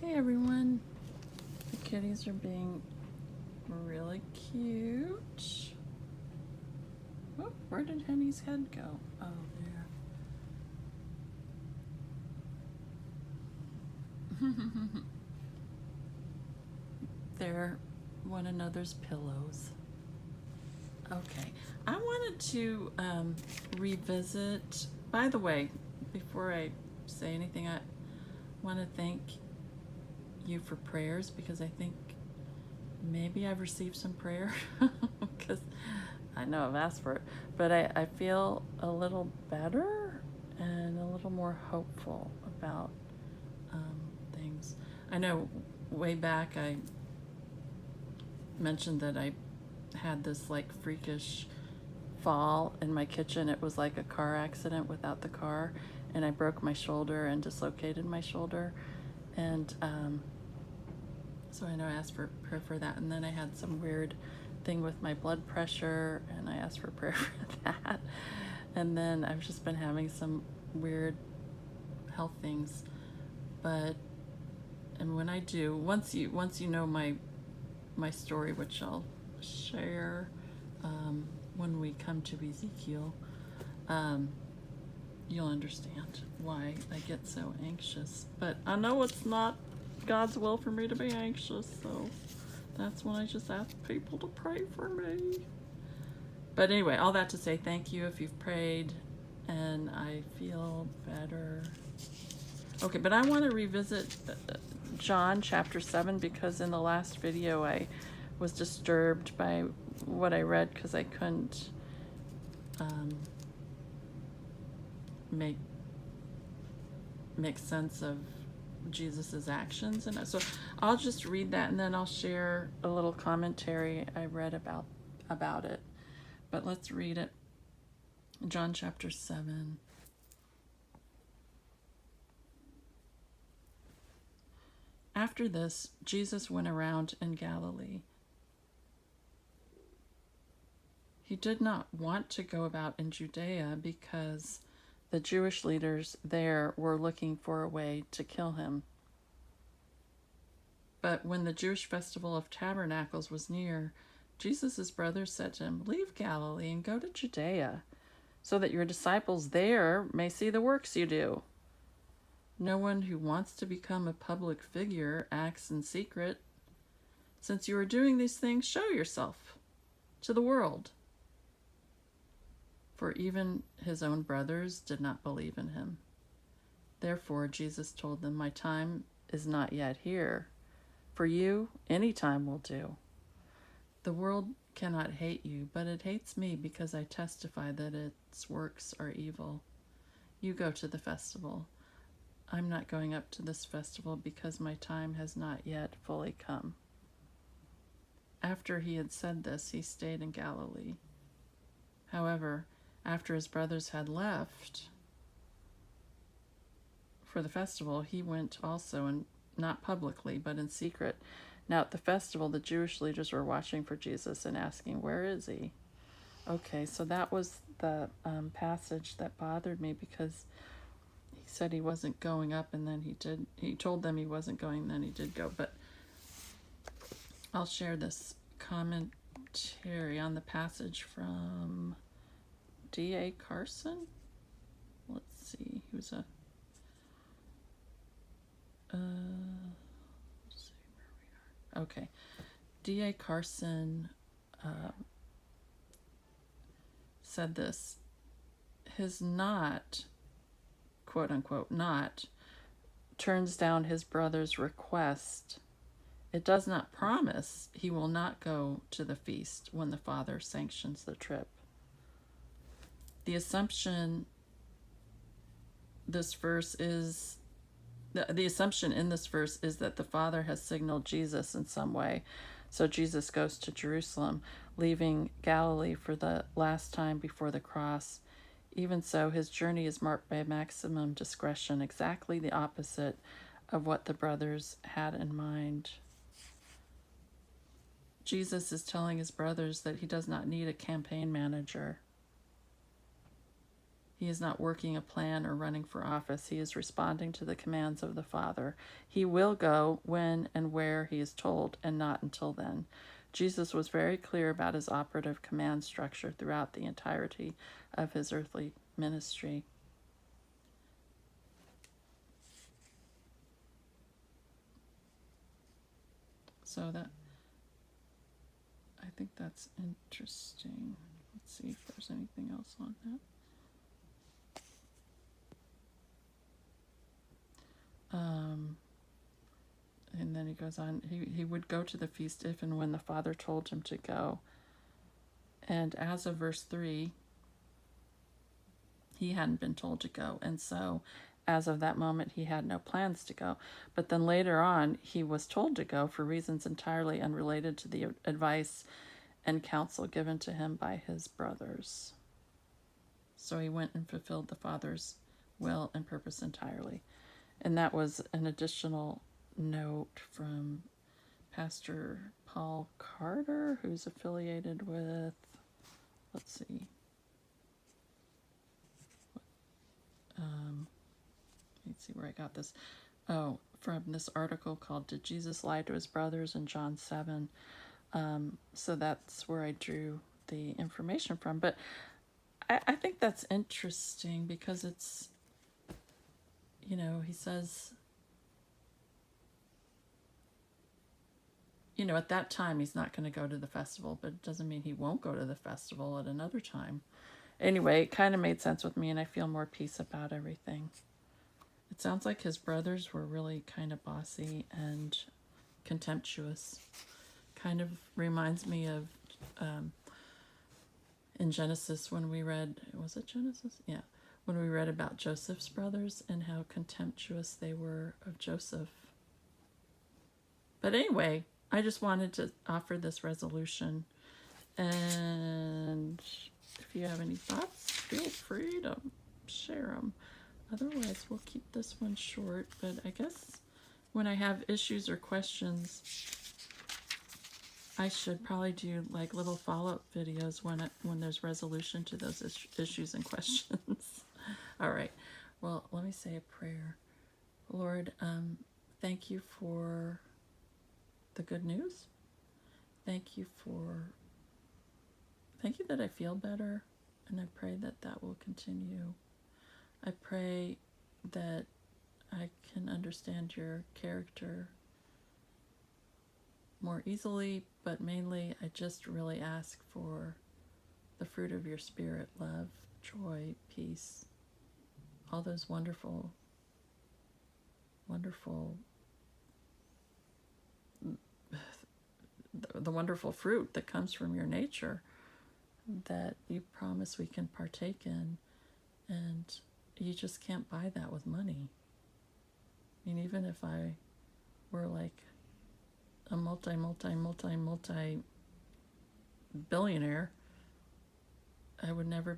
Hey everyone, the kitties are being really cute. Oh, where did Henny's head go? Oh, there. They're one another's pillows. Okay, I wanted to revisit, by the way, before I say anything, I want to thank you for prayers because I think maybe I've received some prayer because I know I've asked for it, but I feel a little better and a little more hopeful about things. I know way back I mentioned that I had this like freakish fall in my kitchen. It was like a car accident without the car, and I broke my shoulder and dislocated my shoulder, and so I know I asked for prayer for that. And then I had some weird thing with my blood pressure, and I asked for prayer for that. And then I've just been having some weird health things. But and when I do, once you know my story, which I'll share when we come to Ezekiel, you'll understand why I get so anxious. But I know it's not God's will for me to be anxious, so that's when I just ask people to pray for me. But anyway, all that to say, thank you if you've prayed, and I feel better. Okay, but I want to revisit John chapter 7 because in the last video I was disturbed by what I read because I couldn't make sense of Jesus's actions, and so I'll just read that and then I'll share a little commentary I read about it. But let's read it. John chapter 7. After this, Jesus went around in Galilee. He did not want to go about in Judea because the Jewish leaders there were looking for a way to kill him. But when the Jewish festival of tabernacles was near, Jesus' brothers said to him, "Leave Galilee and go to Judea, so that your disciples there may see the works you do. No one who wants to become a public figure acts in secret. Since you are doing these things, show yourself to the world." For even his own brothers did not believe in him. Therefore Jesus told them, "My time is not yet here. For you, any time will do. The world cannot hate you, but it hates me because I testify that its works are evil. You go to the festival. I'm not going up to this festival because my time has not yet fully come." After he had said this, he stayed in Galilee. However, after his brothers had left for the festival, he went also, and not publicly, but in secret. Now at the festival, the Jewish leaders were watching for Jesus and asking, "Where is he?" Okay, so that was the passage that bothered me because he said he wasn't going up, and then he did. He told them he wasn't going, and then he did go. But I'll share this commentary on the passage from D.A. Carson. Let's see, he was a let's see where we are. Okay, D.A. Carson said this: his not, quote unquote, not, turns down his brother's request. It does not promise he will not go to the feast when the Father sanctions the trip. The assumption in this verse is that the Father has signaled Jesus in some way. So Jesus goes to Jerusalem, leaving Galilee for the last time before the cross. Even so, his journey is marked by maximum discretion, exactly the opposite of what the brothers had in mind. Jesus is telling his brothers that he does not need a campaign manager. He is not working a plan or running for office. He is responding to the commands of the Father. He will go when and where he is told, and not until then. Jesus was very clear about his operative command structure throughout the entirety of his earthly ministry. So that, I think that's interesting. Let's see if there's anything else on that. And then he goes on, he would go to the feast if and when the Father told him to go. And as of verse 3, he hadn't been told to go. And so as of that moment, he had no plans to go. But then later on, he was told to go for reasons entirely unrelated to the advice and counsel given to him by his brothers. So he went and fulfilled the Father's will and purpose entirely. And that was an additional note from Pastor Paul Carter, who's affiliated with, let's see, let's see where I got this. Oh, from this article called "Did Jesus Lie to His Brothers?" in John 7. So that's where I drew the information from. But I think that's interesting because it's, you know, he says, you know, at that time he's not going to go to the festival, but it doesn't mean he won't go to the festival at another time. Anyway, it kind of made sense with me, and I feel more peace about everything. It sounds like his brothers were really kind of bossy and contemptuous. Kind of reminds me of in Genesis when we read, was it Genesis? Yeah. When we read about Joseph's brothers and how contemptuous they were of Joseph. But anyway, I just wanted to offer this resolution. And if you have any thoughts, feel free to share them. Otherwise, we'll keep this one short. But I guess when I have issues or questions, I should probably do like little follow-up videos when there's resolution to those issues and questions. All right. Well, let me say a prayer. Lord, thank you for the good news. Thank you that I feel better, and I pray that that will continue. I pray that I can understand your character more easily, but mainly I just really ask for the fruit of your Spirit, love, joy, peace, all those wonderful, the wonderful fruit that comes from your nature that you promise we can partake in, and you just can't buy that with money. I mean, even if I were like a multi billionaire, I would never